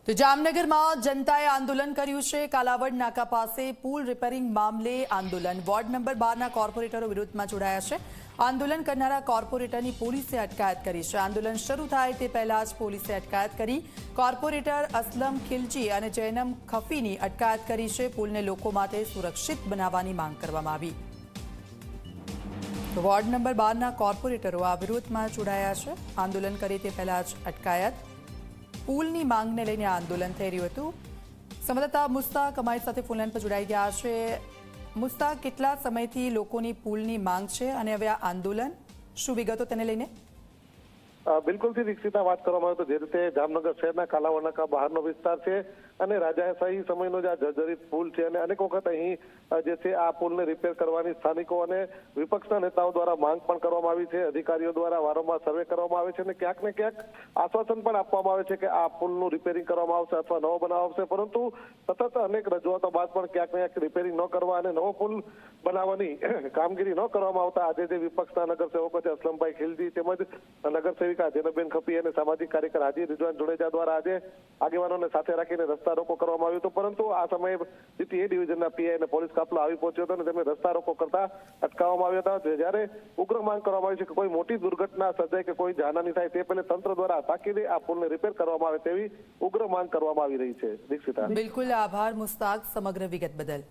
તો જામનગરમાં જનતાએ આંદોલન કર્યું છે। કાલાવડ નાકા પાસે પુલ રિપેરિંગ મામલે આંદોલન। વોર્ડ નંબર 12ના કોર્પોરેટરો વિરોધમાં જોડાયા છે। આંદોલન કરનારા કોર્પોરેટરની પોલીસે અટકાયત કરી છે। આંદોલન શરૂ થાય તે પહેલા જ પોલીસે અટકાયત કરી। કોર્પોરેટર અસલમ ખિલજી અને જૈનમ ખફીની અટકાયત કરી છે। પુલને લોકો માટે સુરક્ષિત બનાવવાની માંગ કરવામાં આવી। વોર્ડ નંબર 12ના કોર્પોરેટરો આ વિરોધમાં જોડાયા છે। આંદોલન કરે તે પહેલા જ અટકાયત। પુલની માંગને લઈને આંદોલન થઈ રહ્યું હતું। સંવાદદાતા મુસ્તાક અમારી સાથે ફોનલાઈન પર જોડાઈ ગયા છે। મુસ્તાક, કેટલા સમયથી લોકોની પુલની માંગ છે અને હવે આ આંદોલન, શું વિગતો તેને લઈને? બિલકુલથી દીક્ષિતા, વાત કરવામાં આવે તો જે રીતે જામનગર શહેરના કાલાવડ નાકા બહારનો વિસ્તાર છે અને રાજાશાહી સમયનો જે આ જર્જરિત પુલ છે અને અનેક વખત અહીં જે છે આ પુલને રિપેર કરવાની સ્થાનિકો અને વિપક્ષના નેતાઓ દ્વારા માંગ પણ કરવામાં આવી છે। અધિકારીઓ દ્વારા વારંવાર સર્વે કરવામાં આવે છે અને ક્યાંક ને ક્યાંક આશ્વાસન પણ આપવામાં આવે છે કે આ પુલનું રિપેરિંગ કરવામાં આવશે અથવા નવો બનાવવામાં આવશે, પરંતુ સતત અનેક રજૂઆતો બાદ પણ ક્યાંક ને ક્યાંક રિપેરિંગ ન કરવા અને નવો પુલ બનાવવાની કામગીરી ન કરવામાં આવતા આજે જે વિપક્ષના નગરસેવકો છે અસલમભાઈ ખિલજી તેમજ નગરસેવિકા જૈનબેન ખફી અને સામાજિક કાર્યકર હાજી રિઝવાન જુડેજા દ્વારા આજે આગેવાનોને સાથે રાખીને રસ્તા રોકો કરવામાં આવ્યો હતો, પરંતુ આ સમયે જીટી ડિવિઝનના પીઆઈ અને પોલીસ કાફલો આવી પહોંચ્યો હતો અને તેમને રસ્તા રોકો કરતા અટકાવવામાં આવ્યા હતા। જ્યારે ઉગ્ર માંગ કરવામાં આવી છે કે કોઈ મોટી દુર્ઘટના સર્જાય કે કોઈ જાનહાની થાય તે પહેલા તંત્ર દ્વારા તાકીદે આ પુલને રિપેર કરવામાં આવે તેવી ઉગ્ર માંગ કરવામાં આવી રહી છે। દીક્ષિતા, બિલકુલ, આભાર મુસ્તાક સમગ્ર વિગત બદલ।